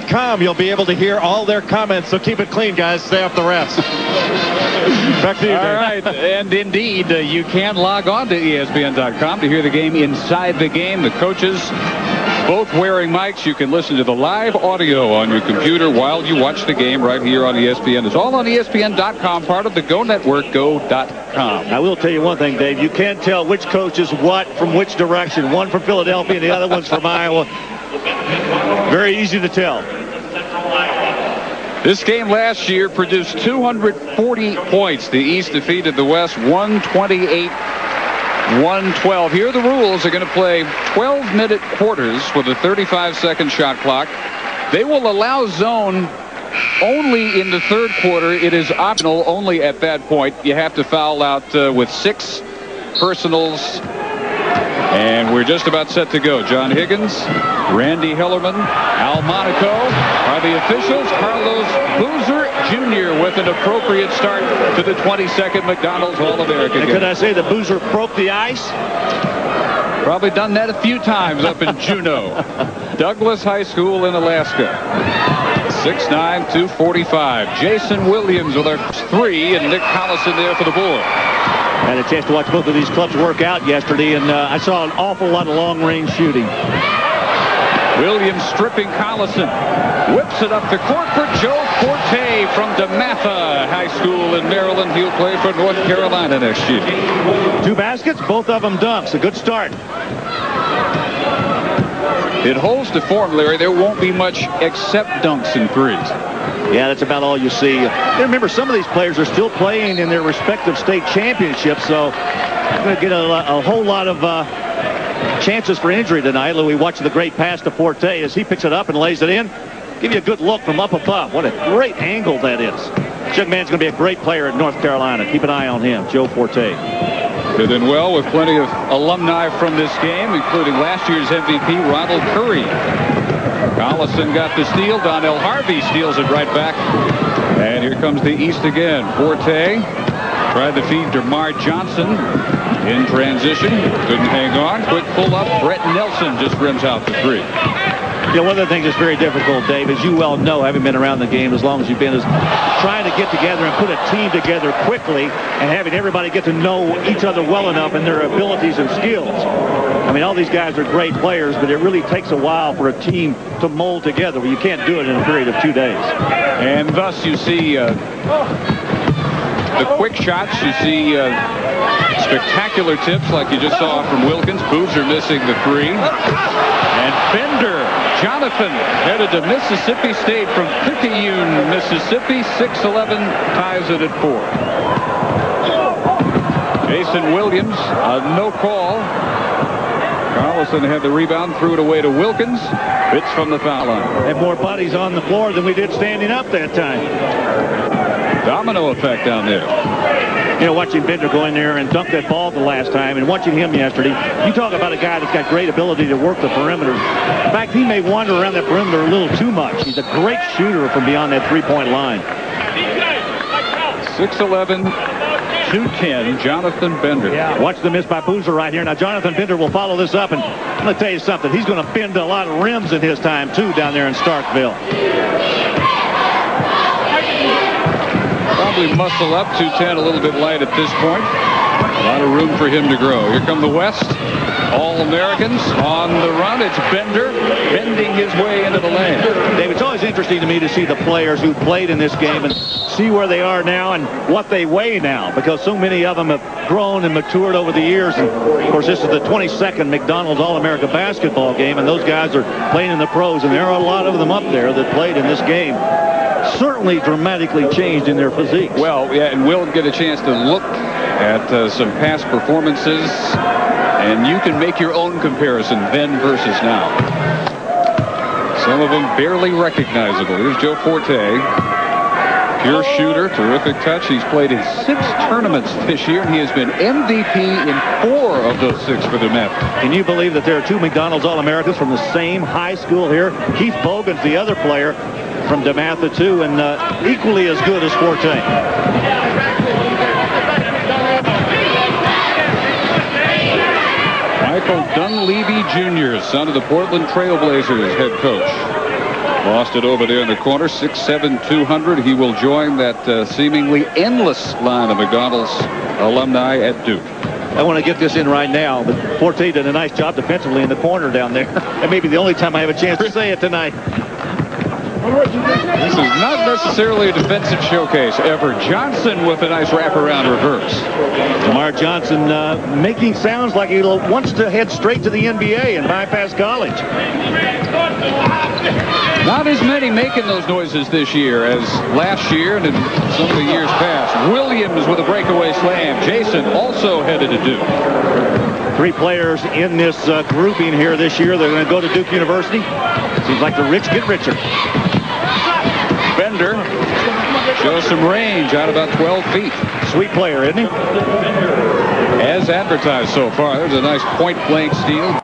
ESPN.com. You'll be able to hear all their comments, so keep it clean, guys. Stay off the refs. Back to you, Dave. All right, and indeed, you can log on to ESPN.com to hear the game inside the game. The coaches both wearing mics. You can listen to the live audio on your computer while you watch the game right here on ESPN. It's all on ESPN.com, part of the Go Network, go.com. I will tell you one thing, Dave. You can't tell which coach is what from which direction. One from Philadelphia and the other one's from Iowa. Very easy to tell. This game last year produced 240 points. The East defeated the West 128-112. Here are the rules. They're going to play 12-minute quarters with a 35-second shot clock. They will allow zone only in the third quarter. It is optional only at that point. You have to foul out with 6 personals. And we're just about set to go. John Higgins, Randy Hellerman, Al Monaco are the officials. Carlos Boozer Jr. with an appropriate start to the 22nd McDonald's All-American game. Could I say that Boozer broke the ice? Probably done that a few times up in Juneau. Douglas High School in Alaska. 6'9", 245. Jason Williams with our 3, and Nick Collison there for the board. I had a chance to watch both of these clubs work out yesterday, and I saw an awful lot of long-range shooting. Williams stripping Collison. Whips it up the court for Joe Forte from DeMatha High School in Maryland. He'll play for North Carolina next year. 2 baskets, both of them dunks. A good start. It holds to form, Larry. There won't be much except dunks and threes. Yeah, that's about all you see. Remember, some of these players are still playing in their respective state championships, so they're going to get a whole lot of chances for injury tonight. We watch the great pass to Forte as he picks it up and lays it in. Give you a good look from up above. What a great angle that is. This young man's going to be a great player at North Carolina. Keep an eye on him, Joe Forte. Fit in well with plenty of alumni from this game, including last year's MVP, Ronald Curry. Collison got the steal. Donnell Harvey steals it right back. And here comes the East again. Forte tried to feed DeMar Johnson in transition. Couldn't hang on. Quick pull-up. Brett Nelson just rims out the 3. You know, one of the things that's very difficult, Dave, as you well know, having been around the game as long as you've been, is trying to get together and put a team together quickly and having everybody get to know each other well enough and their abilities and skills. I mean, all these guys are great players, but it really takes a while for a team to mold together. Well, you can't do it in a period of 2 days. And thus you see the quick shots. You see spectacular tips like you just saw from Wilkins. Boozer missing the 3. And Bender, Jonathan, headed to Mississippi State from Picayune, Mississippi. 6'11", ties it at 4. Jason Williams, no call. Collison had the rebound, threw it away to Wilkins. Fitz from the foul line. Had more bodies on the floor than we did standing up that time. Domino effect down there. You know, watching Bender go in there and dunk that ball the last time and watching him yesterday, you talk about a guy that's got great ability to work the perimeter. In fact, he may wander around that perimeter a little too much. He's a great shooter from beyond that 3-point line. 6'11", 210, Jonathan Bender. Yeah, watch the miss by Boozer right here. Now, Jonathan Bender will follow this up, and I'm going to tell you something. He's going to bend a lot of rims in his time, too, down there in Starkville. Probably muscle up. 210, a little bit light at this point. A lot of room for him to grow. Here come the West. All-Americans on the run. It's Bender bending his way into the lane. Dave, it's always interesting to me to see the players who played in this game and see where they are now and what they weigh now, because so many of them have grown and matured over the years. And of course, this is the 22nd McDonald's All-America basketball game, and those guys are playing in the pros, and there are a lot of them up there that played in this game. Certainly dramatically changed in their physique. Well, yeah, and we'll get a chance to look at some past performances, and you can make your own comparison then versus now. Some of them barely recognizable. Here's Joe Forte. Pure shooter, terrific touch. He's played in 6 tournaments this year, and he has been MVP in 4 of those 6 for the Mets. Can you believe that there are 2 McDonald's All-Americans from the same high school here? Keith Bogans, the other player from DeMatha, too, and equally as good as Forte. Michael Dunleavy Jr., son of the Portland Trailblazers head coach. Lost it over there in the corner. 6'7", 200. He will join that seemingly endless line of McDonald's alumni at Duke. I want to get this in right now, but Forte did a nice job defensively in the corner down there. That may be the only time I have a chance to say it tonight. This is not necessarily a defensive showcase. Ever Johnson with a nice wraparound reverse. Lamar Johnson making sounds like he wants to head straight to the NBA and bypass college. Not as many making those noises this year as last year and in some of the years past. Williams with a breakaway slam. Jason also headed to Duke. 3 players in this grouping here this year. They're going to go to Duke University. Seems like the rich get richer. Bender shows some range out about 12 feet. Sweet player, isn't he? As advertised so far. There's a nice point-blank steal.